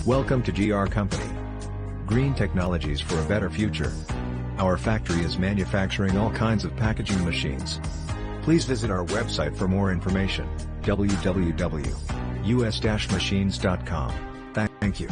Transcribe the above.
Welcome to GR Company. Green technologies for a better future. Our factory is manufacturing all kinds of packaging machines. Please visit our website for more information, www.us-machines.com. Thank you.